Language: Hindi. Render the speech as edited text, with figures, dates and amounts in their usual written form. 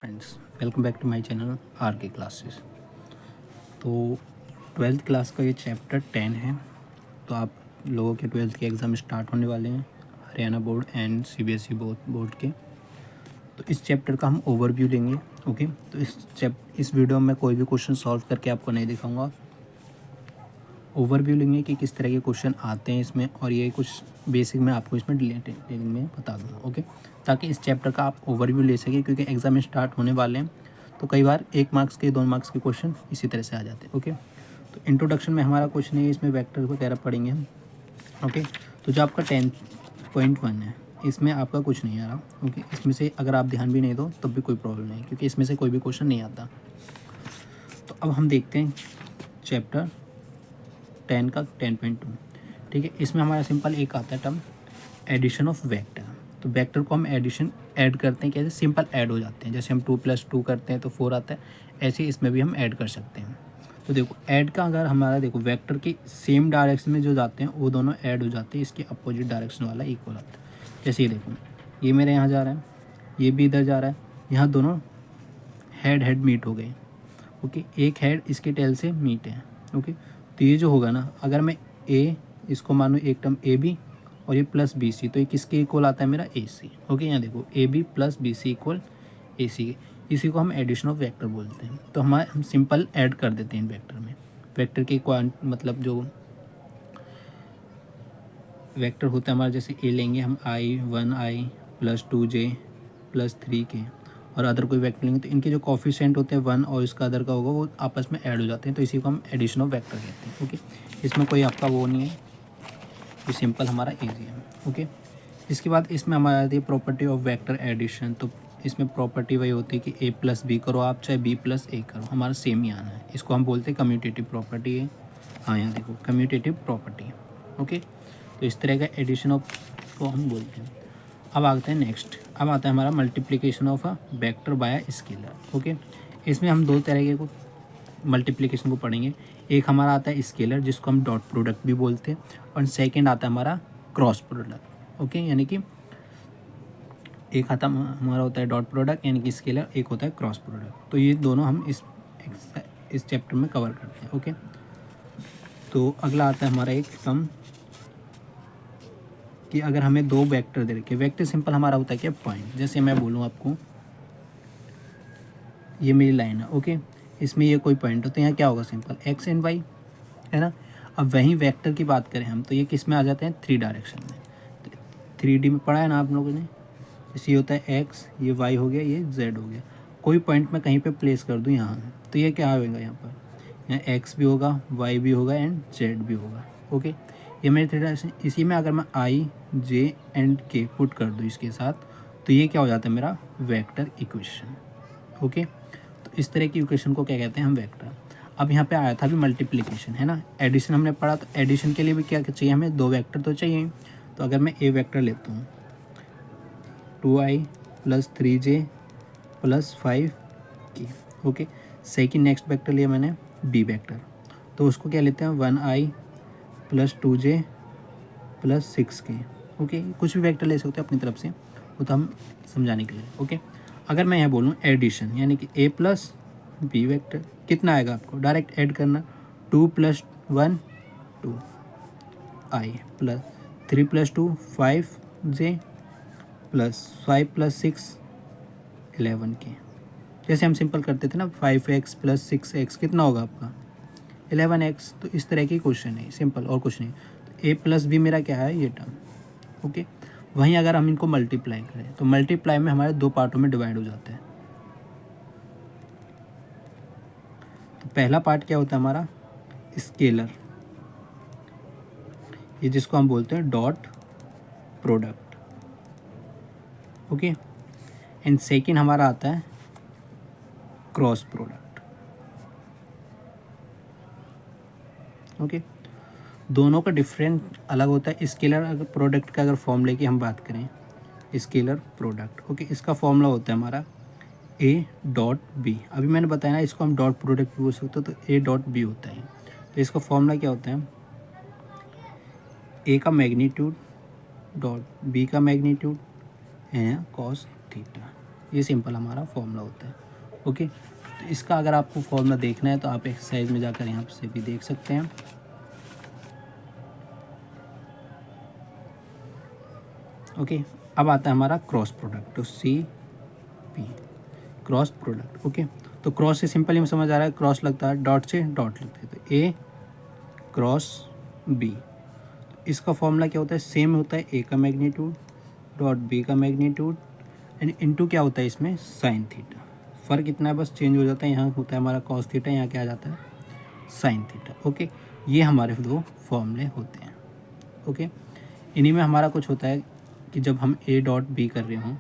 Friends, welcome back to my channel R K classes. तो 12th क्लास का ये चैप्टर 10 है। तो आप लोगों के 12th के एग्ज़ाम स्टार्ट होने वाले हैं, Haryana board and CBSE board के। तो इस चैप्टर का हम ओवरव्यू लेंगे। ओके, तो इस वीडियो में कोई भी क्वेश्चन सॉल्व करके आपको नहीं दिखाऊंगा। ओवरव्यू लेंगे कि किस तरह के क्वेश्चन आते हैं इसमें, और ये कुछ बेसिक मैं आपको इसमें डिटेल में बता दूँगा। ओके, ताकि इस चैप्टर का आप ओवरव्यू ले सकें, क्योंकि एग्ज़ाम स्टार्ट होने वाले हैं। तो कई बार 1 मार्क्स के 2 मार्क्स के क्वेश्चन इसी तरह से आ जाते हैं। ओके, तो इंट्रोडक्शन में हमारा कुछ नहीं है, इसमें वेक्टर वगैरह पढ़ेंगे हम। ओके, तो जो आपका 10.1 है, इसमें आपका कुछ नहीं आ रहा। ओके, इसमें से अगर आप ध्यान भी नहीं दो तब भी कोई प्रॉब्लम नहीं, क्योंकि इसमें से कोई भी क्वेश्चन नहीं आता। तो अब हम देखते हैं चैप्टर 10 का 10.2। ठीक है, इसमें हमारा सिंपल एक आता है टर्म, एडिशन ऑफ वेक्टर। तो वेक्टर को हम ऐड करते हैं, कैसे सिंपल ऐड हो जाते हैं। जैसे हम 2+2 करते हैं तो 4 आता है, ऐसे इसमें भी हम ऐड कर सकते हैं। तो देखो ऐड का अगर हमारा देखो वेक्टर के सेम डायरेक्शन में जो जाते हैं वो दोनों ऐड हो जाते हैं, इसके अपोजिट डायरेक्शन वाला इक्वल आता है। जैसे ये देखो, ये मेरे यहाँ जा रहा है, ये भी इधर जा रहा है, यहाँ दोनों हेड हेड मीट हो गए। ओके, एक हेड इसके टेल से मीट है। ओके, तो ये जो होगा ना, अगर मैं ए इसको मानो एक टर्म ए बी और ये प्लस बी सी, तो ये किसके इक्वल आता है, मेरा ए सी। ओके, यहाँ देखो A B plus B C equal A C, इसी को हम एडिशन ऑफ वेक्टर बोलते हैं। तो हम सिंपल ऐड कर देते हैं इन वेक्टर में। वेक्टर के मतलब जो वेक्टर होता है हमारा, जैसे ए लेंगे हम I1 plus 2j plus 3k, और अदर कोई वेक्टर लेंगे तो इनके जो कॉफिशिएंट होते हैं 1 और इसका अदर का होगा, वो आपस में ऐड हो जाते हैं। तो इसी को हम एडिशन ऑफ वेक्टर कहते हैं। ओके, इसमें कोई आपका वो नहीं है, ये सिंपल हमारा ईजी है। ओके, इसके बाद इसमें हमारा आती है प्रॉपर्टी ऑफ वेक्टर एडिशन। तो इसमें प्रॉपर्टी वही होती है कि a+b करो आप, चाहे b+a करो, हमारा सेम ही आना है। इसको हम बोलते हैं कम्यूटेटिव प्रॉपर्टी है। हाँ, यहाँ देखो कम्यूटेटिव प्रॉपर्टी। ओके, तो इस तरह का एडिशन ऑफ को हम बोलते हैं। अब आते हैं नेक्स्ट, अब आता है हमारा multiplication of a vector by scalar. Okay, इसमें हम दो तरह के मल्टीप्लिकेशन को पढ़ेंगे। एक हमारा आता है स्केलर, जिसको हम डॉट प्रोडक्ट भी बोलते हैं, और सेकंड आता है हमारा क्रॉस प्रोडक्ट। ओके, यानी कि एक आता हमारा होता है डॉट प्रोडक्ट यानी कि स्केलर, एक होता है क्रॉस प्रोडक्ट। तो ये दोनों हम इस चैप्टर में कवर करते हैं। ओके, तो अगला आता है हमारा एक टर्म कि अगर हमें दो वेक्टर दे रखे, वेक्टर सिंपल हमारा होता है क्या, पॉइंट। जैसे मैं बोलूँ आपको ये मेरी लाइन है। ओके, इसमें ये कोई पॉइंट हो तो यहाँ क्या होगा, सिंपल x एंड y है ना। अब वहीं वेक्टर की बात करें हम, तो ये किस में आ जाते हैं, 3 डायरेक्शन में। तो 3D में पढ़ा है ना आप लोगों ने, जैसे ये होता है x, ये y हो गया, ये z हो गया। कोई पॉइंट मैं कहीं पे प्लेस कर दूँ यहाँ, तो ये क्या होगा, यहाँ पर यहाँ x भी होगा, y भी होगा एंड z भी होगा। ओके, ये मेरे 3 डायरेक्शन। इसी में अगर मैं i, j and k put कर दूँ इसके साथ, तो ये क्या हो जाता है, मेरा वेक्टर इक्वेशन। ओके, तो इस तरह की इक्वेशन को क्या कहते हैं, हम वेक्टर। अब यहाँ पे आया था अभी मल्टीप्लिकेशन है ना, एडिशन हमने पढ़ा, तो एडिशन के लिए भी क्या चाहिए, हमें दो वेक्टर तो चाहिए। तो अगर मैं ए वेक्टर लेता हूँ 2i plus 3j plus 5k। Okay, second next vector लिया मैंने बी वेक्टर, तो उसको क्या लेते हैं 1i plus 2j plus 6k। Okay, कुछ भी वेक्टर ले सकते हो अपनी तरफ से, वो तो हम समझाने के लिए। ओके, अगर मैं यहाँ बोलूँ एडिशन, यानी कि a प्लस बी वेक्टर, कितना आएगा आपको डायरेक्ट ऐड करना, 2 + 1 2 i plus 3 + 2 5j plus 5 + 6 11k। जैसे हम सिंपल करते थे ना, 5x प्लस 6x कितना होगा आपका 11x। तो इस तरह की क्वेश्चन है, सिंपल और कुछ नहीं। तो a प्लस बी मेरा क्या है, ये टर्म। ओके, वहीं अगर हम इनको मल्टीप्लाई करें, तो मल्टीप्लाई में हमारे दो पार्टों में डिवाइड हो जाते हैं। तो पहला पार्ट क्या होता है हमारा, स्केलर, ये जिसको हम बोलते हैं dot product. Okay, and second हमारा आता है क्रॉस प्रोडक्ट। ओके, दोनों का डिफरेंट अलग होता है। स्केलर अगर प्रोडक्ट का अगर फॉर्मूले की हम बात करें, स्केलर प्रोडक्ट, ओके, इसका फॉर्मूला होता है हमारा ए डॉट बी। अभी मैंने बताया ना, इसको हम डॉट प्रोडक्ट भी बोल सकते हो, तो ए डॉट बी होता है। तो इसका फॉर्मूला क्या होता है, ए का मैग्नीट्यूड डॉट बी का मैग्नीट्यूड है कॉस थीटा। ये सिंपल हमारा फॉर्मूला होता है। ओके, तो इसका अगर आपको फॉर्मूला देखना है तो आप एक्सरसाइज में जाकर यहाँ से भी देख सकते हैं। ओके, अब आता है हमारा क्रॉस प्रोडक्ट, तो C P cross product. Okay, तो क्रॉस से सिंपल ही समझ आ रहा है, क्रॉस लगता है डॉट से, डॉट लगता है, तो ए क्रॉस बी। इसका फॉर्मूला क्या होता है, सेम होता है, ए का मैग्नीट्यूड डॉट बी का मैग्नीट्यूड एंड इनटू क्या होता है इसमें साइन थीटा। फ़र्क इतना है बस, चेंज हो जाता है, यहाँ होता है हमारा कॉस थीटा, यहाँ क्या आ जाता है साइन थीटा। ओके, ये हमारे दो फॉर्मूले होते हैं। ओके, इन्हीं में हमारा कुछ होता है कि जब हम ए डॉट बी कर रहे हों